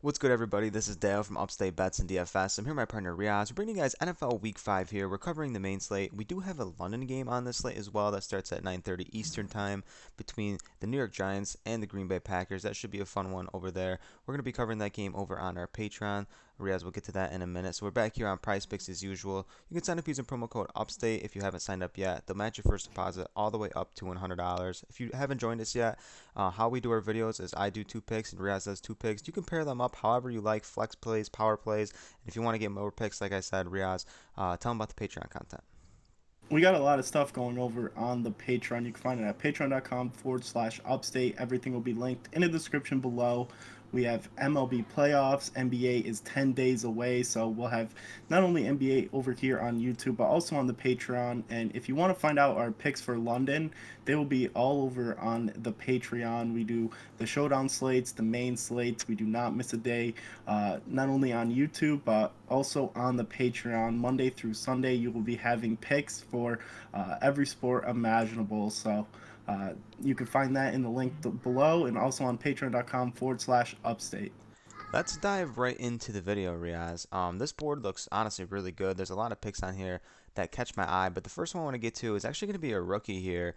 What's good, everybody? This is Dale from Upstate Bets and DFS. I'm here with my partner Reoz. We're bringing you guys NFL Week 5 here. We're covering the main slate. We do have a London game on this slate as well that starts at 9:30 Eastern Time between the New York Giants and the Green Bay Packers. That should be a fun one over there. We're going to be covering that game over on our Patreon. Reoz will get to that in a minute. So we're back here on Prize Picks as usual. You can sign up using promo code UPSTATE if you haven't signed up yet. They'll match your first deposit all the way up to $100. If you haven't joined us yet, how we do our videos is I do two picks and Riaz does two picks. You can pair them up however you like, flex plays, power plays. And if you want to get more picks, like I said, Riaz, tell them about the Patreon content. We got a lot of stuff going over on the Patreon. You can find it at patreon.com/upstate. Everything will be linked in the description below. We have MLB playoffs. NBA is 10 days away, so we'll have not only NBA over here on YouTube, but also on the Patreon. And if you want to find out our picks for London, they will be all over on the Patreon. We do the showdown slates, the main slates. We do not miss a day, not only on YouTube, but also on the Patreon. Monday through Sunday, you will be having picks for every sport imaginable. So you can find that in the link below and also on patreon.com/upstate. Let's dive right into the video, Riaz. This board looks honestly really good. There's a lot of picks on here that catch my eye, but the first one I want to get to is actually going to be a rookie here,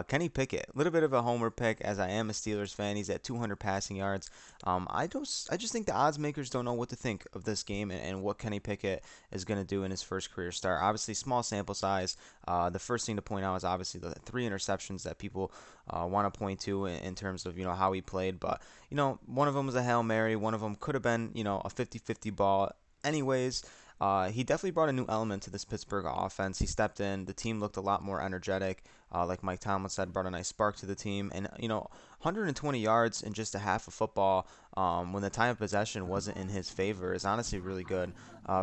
Kenny Pickett. A little bit of a homer pick, as I am a Steelers fan. He's at 200 passing yards. I just think the odds makers don't know what to think of this game and what Kenny Pickett is going to do in his first career start. Obviously, small sample size. The first thing to point out is obviously the three interceptions that people want to point to in terms of how he played, but one of them was a Hail Mary. One of them could have been, a 50-50 ball. Anyways, he definitely brought a new element to this Pittsburgh offense. He stepped in. The team looked a lot more energetic. Like Mike Tomlin said, brought a nice spark to the team. And, 120 yards in just a half of football when the time of possession wasn't in his favor is honestly really good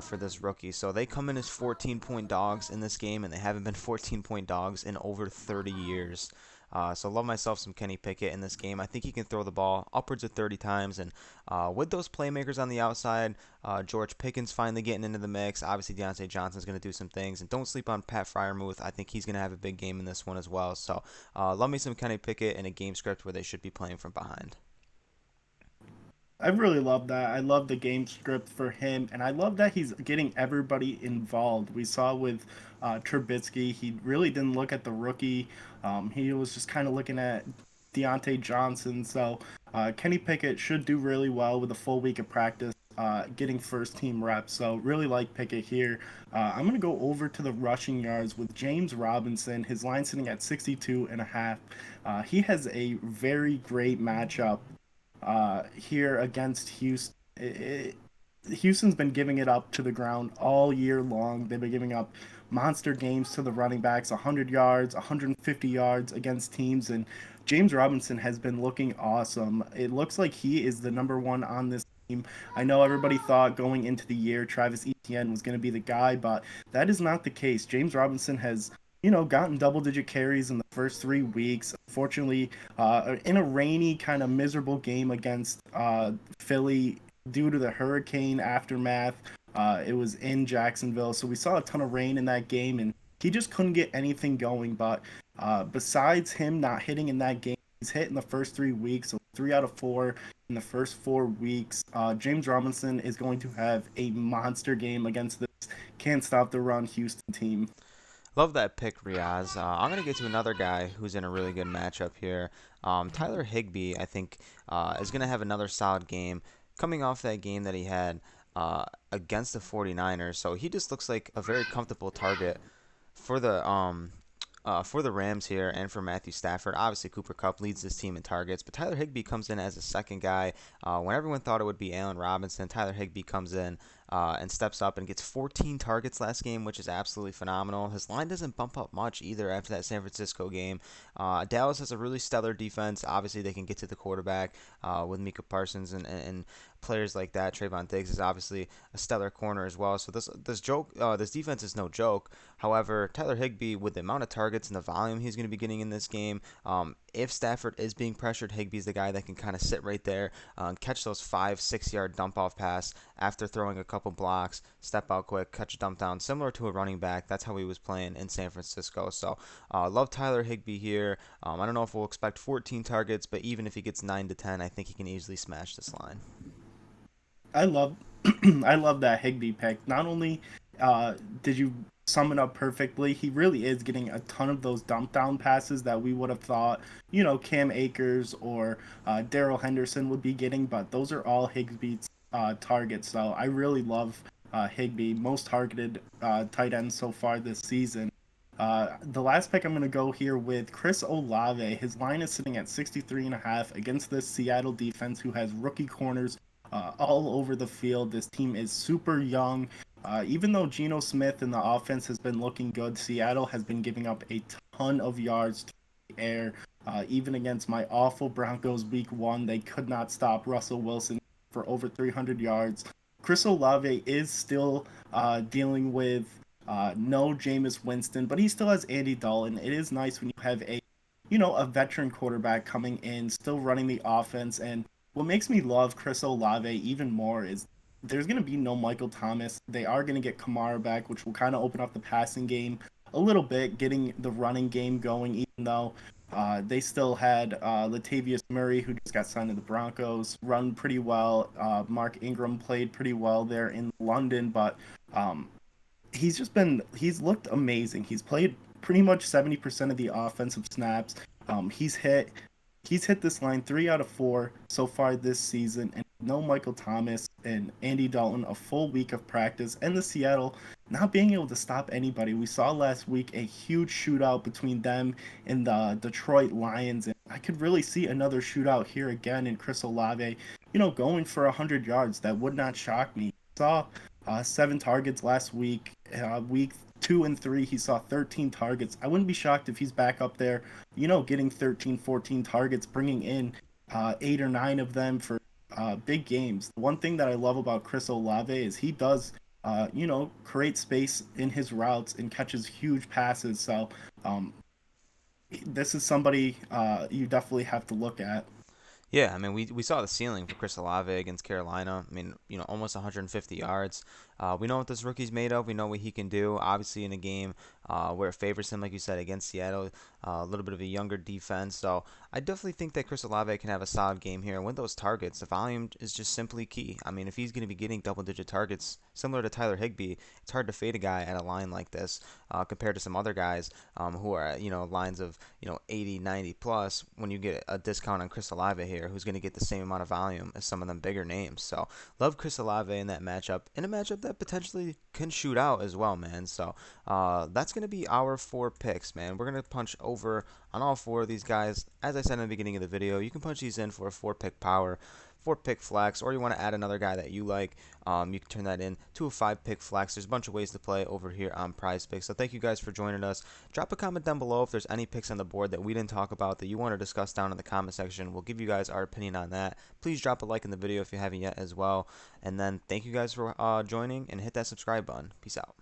for this rookie. So they come in as 14-point dogs in this game, and they haven't been 14-point dogs in over 30 years. So love myself some Kenny Pickett in this game. I think he can throw the ball upwards of 30 times. And with those playmakers on the outside, George Pickens finally getting into the mix. Obviously, Deontay Johnson's going to do some things. And don't sleep on Pat Freiermuth. I think he's going to have a big game in this one as well. So love me some Kenny Pickett in a game script where they should be playing from behind. I really love that. I love the game script for him, and I love that he's getting everybody involved. We saw with Trubisky, he really didn't look at the rookie. He was just kind of looking at Deontay Johnson. So Kenny Pickett should do really well with a full week of practice, getting first team reps. So really like Pickett here. I'm going to go over to the rushing yards with James Robinson. His line sitting at 62 and a half. He has a very great matchup here against Houston. Houston's been giving it up to the ground all year long. They've been giving up monster games to the running backs, 100 yards, 150 yards against teams, and James Robinson has been looking awesome. It looks like he is the number one on this team. I know everybody thought going into the year Travis Etienne was going to be the guy, but that is not the case. James Robinson has gotten double digit carries in the first 3 weeks. Unfortunately, in a rainy, kind of miserable game against Philly due to the hurricane aftermath, it was in Jacksonville. So we saw a ton of rain in that game, and he just couldn't get anything going. But besides him not hitting in that game, he's hit in the first 3 weeks, so 3 out of 4 in the first 4 weeks. James Robinson is going to have a monster game against this can't stop the run Houston team. Love that pick, Riaz. I'm going to get to another guy who's in a really good matchup here. Tyler Higbee, I think, is going to have another solid game coming off that game that he had against the 49ers. So he just looks like a very comfortable target for the Rams here and for Matthew Stafford. Obviously, Cooper Kupp leads this team in targets, but Tyler Higbee comes in as a second guy. When everyone thought it would be Allen Robinson, Tyler Higbee comes in and steps up and gets 14 targets last game, which is absolutely phenomenal. His line doesn't bump up much either after that San Francisco game. Dallas has a really stellar defense. Obviously, they can get to the quarterback with Micah Parsons and players like that. Trayvon Diggs is obviously a stellar corner as well. So this defense is no joke. However, Tyler Higbee, with the amount of targets and the volume he's going to be getting in this game, if Stafford is being pressured, Higbee's the guy that can kind of sit right there and catch those 5-6 yard dump off pass after throwing a couple blocks, step out quick, catch a dump down, similar to a running back. That's how he was playing in San Francisco. So love Tyler Higbee here. I don't know if we'll expect 14 targets, but even if he gets 9 to 10, I think he can easily smash this line. I love I love that Higby pick. Not only did you sum it up perfectly, he really is getting a ton of those dump down passes that we would have thought, Cam Akers or Daryl Henderson would be getting, but those are all Higby's targets. So I really love Higby, most targeted tight end so far this season. The last pick I'm going to go here with Chris Olave. His line is sitting at 63.5 against this Seattle defense who has rookie corners all over the field. This team is super young. Even though Geno Smith in the offense has been looking good, Seattle has been giving up a ton of yards to the air. Even against my awful Broncos week one, they could not stop Russell Wilson for over 300 yards. Chris Olave is still dealing with no Jameis Winston, but he still has Andy Dalton. It is nice when you have a veteran quarterback coming in, still running the offense. And what makes me love Chris Olave even more is there's going to be no Michael Thomas. They are going to get Kamara back, which will kind of open up the passing game a little bit, getting the running game going, even though they still had Latavius Murray, who just got signed to the Broncos, run pretty well. Mark Ingram played pretty well there in London, but um, he's looked amazing. He's played pretty much 70% of the offensive snaps. He's hit this line 3 out of 4 so far this season, and no Michael Thomas and Andy Dalton a full week of practice, and the Seattle not being able to stop anybody. We saw last week a huge shootout between them and the Detroit Lions, and I could really see another shootout here again in Chris Olave, going for 100 yards. That would not shock me. Saw 7 targets last week. Week 2 and 3, he saw 13 targets. I wouldn't be shocked if he's back up there, getting 13, 14 targets, bringing in 8 or 9 of them for big games. The one thing that I love about Chris Olave is he does, create space in his routes and catches huge passes. So um, this is somebody you definitely have to look at. Yeah, I mean, we saw the ceiling for Chris Olave against Carolina. I mean, almost 150 yards. We know what this rookie's made of. We know what he can do. Obviously, in a game where it favors him, like you said, against Seattle, a little bit of a younger defense. So I definitely think that Chris Olave can have a solid game here. And with those targets, the volume is just simply key. I mean, if he's going to be getting double-digit targets, similar to Tyler Higbee, it's hard to fade a guy at a line like this compared to some other guys who are at, lines of, 80, 90 plus when you get a discount on Chris Olave here, who's going to get the same amount of volume as some of them bigger names. So love Chris Olave in that matchup, in a matchup that potentially can shoot out as well, man. So that's going to be our 4 picks, man. We're going to punch over on all 4 of these guys. As I said in the beginning of the video, you can punch these in for a 4 pick power, 4 pick flex, or you want to add another guy that you like, you can turn that in to a 5 pick flex. There's a bunch of ways to play over here on Prize Picks. So thank you guys for joining us. Drop a comment down below if there's any picks on the board that we didn't talk about that you want to discuss down in the comment section. We'll give you guys our opinion on that. Please drop a like in the video if you haven't yet as well. And then thank you guys for joining, and hit that subscribe button. Peace out.